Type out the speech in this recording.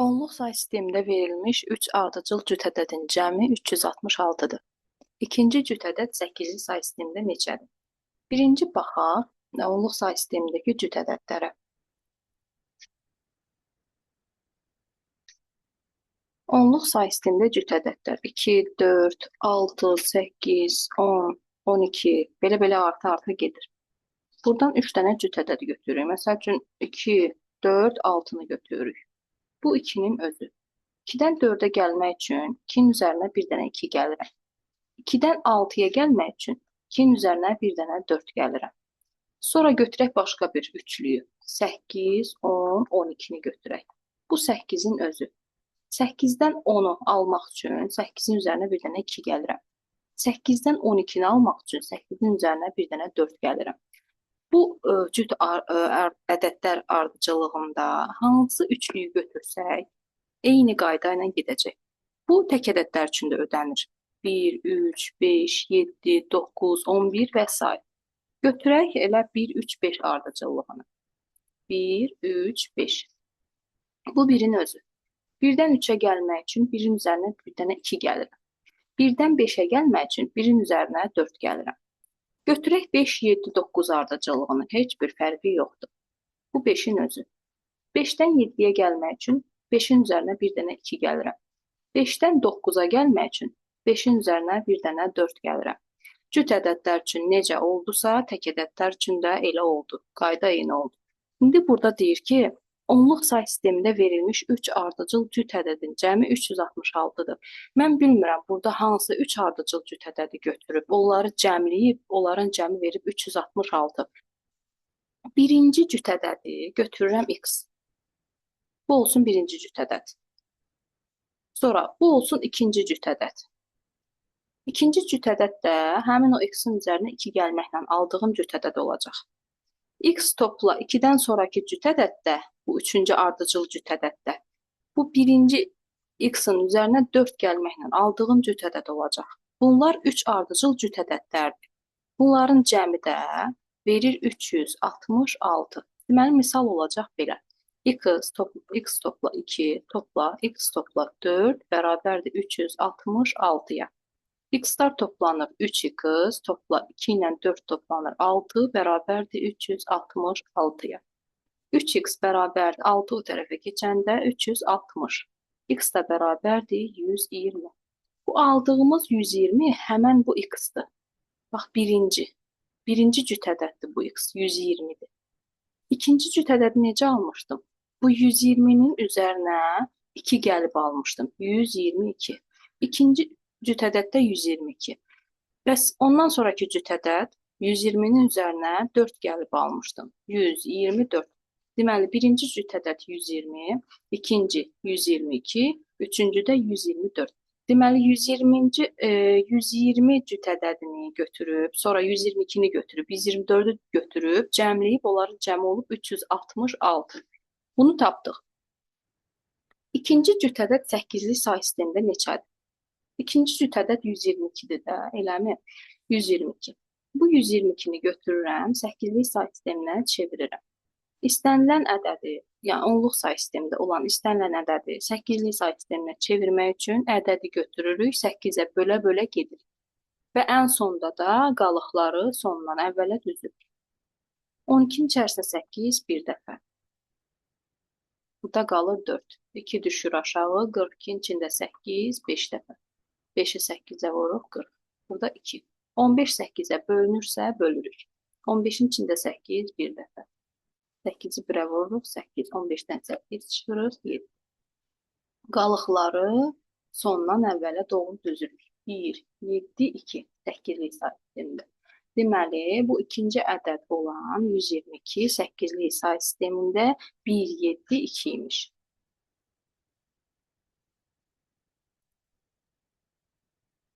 Onluq say sistemində verilmiş 3 ardıcıl cüt ədədin cəmi 366-dır. İkinci cüt ədəd 8-li say sistemində neçədir? Birinci baxaq onluq say sistemindəki cüt ədədlərə. Onluq say sistemində cüt ədədlər 2, 4, 6, 8, 10, 12 belə arta gedir. Buradan 3 dənə cüt ədədi götürürük. Məsəl üçün 2, 4, 6-nı götürürük. Bu 2-nin özü. 2-dən 4-ə gəlmək üçün 2-nin üzərinə bir dənə 2 gəlirəm. 2-dən 6-ya gəlmək üçün 2-nin üzərinə bir dənə 4 gəlirəm. Sonra götürək başqa bir üçlüyü. 8, 10, 12-ni götürək. Bu 8-in özü. 8-dən 10-u almaq üçün 8-in üzərinə bir dənə 2 gəlirəm. 8-dən 12-ni almaq üçün 8-in üzərinə bir dənə 4 gəlirəm. Bu cüt ədədlər ardıcıllığında hansı üçlüyü götürsək, eyni qayda ilə gedəcək. Bu tək ədədlər üçün də ödənir. 1, 3, 5, 7, 9, 11 və s. Götürək elə 1, 3, 5 ardıcıllığını. 1, 3, 5. Bu birin özü. 1-dən 3-ə gəlmək üçün 1-in üzərinə bir dənə 2 gəlirəm. 1-dən 5-ə gəlmək üçün 1-in üzərinə 4 gəlirəm. Götürək 5, 7, 9 ardıcıllığını. Heç bir fərqi yoxdur. Bu 5-in özü. 5-dən 7-yə gəlmək üçün 5-in üzərinə bir dənə 2 gəlirəm. 5-dən 9-a gəlmək üçün 5-in üzərinə bir dənə 4 gəlirəm. Cüt ədədlər üçün necə oldusa, tək ədədlər üçün də elə oldu. Qayda eyni oldu. İndi burada deyir ki, onluq say sistemində verilmiş 3 ardıcıl cüt ədədin cəmi 366-dır. Mən bilmirəm burada hansı 3 ardıcıl cüt ədədi götürüb, onları cəmləyib, onların cəmi verib 366. Birinci cüt ədədi götürürəm x. Bu olsun birinci cüt ədəd. Sonra bu olsun ikinci cüt ədəd. İkinci cüt ədəd də həmin o x-in üzərinə 2 gəlməklə aldığım cüt ədəd olacaq. X topla 2-dən sonraki cüt ədəddə, bu üçüncü ardıcıl cüt ədəddə, bu birinci x-in üzərinə 4 gəlməklə aldığım cüt ədəd olacaq. Bunlar 3 ardıcıl cüt ədədlərdir. Bunların cəmi də verir 366. Deməli, misal olacaq belə. X topla 2 topla x topla 4 bərabərdir 366-ya. X-lar toplanır 3x topla 2 ilə 4 toplanır 6 bərabərdir 366-ya. 3x bərabərdir 6 o tərəfə keçəndə 360. X da bərabərdir 120. Bu aldığımız 120 həmən bu x-dır. Bax, birinci cüt ədəddir bu x, 120-dir. İkinci cüt ədədi necə almışdım? Bu 120-nin üzərinə 2 gəlib almışdım. 122. İkinci cüt ədəddə 122. Bəs ondan sonraki cüt ədəd 120-nin üzərinə 4 gəlib almışdım. 124. Deməli, birinci cüt ədəd 120, ikinci 122, üçüncü də 124. Deməli, 120 cüt ədədini götürüb, sonra 122-ni götürüb, 124-ü götürüb, cəmləyib, onların cəmi olub 366. Bunu tapdıq. İkinci cüt ədəd 8-li say sistemində neçədir? İkinci cüt ədəd 122-dir də, eləmi? 122. Bu 122-ni götürürəm, 8-li say sisteminə çevirirəm. İstənilən ədədi, yəni onluq say sistemində olan istənilən ədədi 8-li say sisteminə çevirmək üçün ədədi götürürük, 8-ə bölə gedirik. Və ən sonda da qalıqları sondan əvvələ düzürük. 12-nin içərisinə 8 bir dəfə. Burada qalır 4. 2 düşür aşağı, 42-nin içində 8 5 dəfə. 5-i 8-ə vuruq 40. Burada 2. 15 8-ə bölünürsə bölürük. 15-in içində 8 bir dəfə. 8-i 1-ə vururuq 8. 15-dən 8 çıxırıq 7. Qalıqları sondan əvvələ doğru düzürük. 1, 7, 2. 8-li say sistemində. Deməli, bu ikinci ədəd olan 122 8-li say sistemində 1, 7, 2 imiş.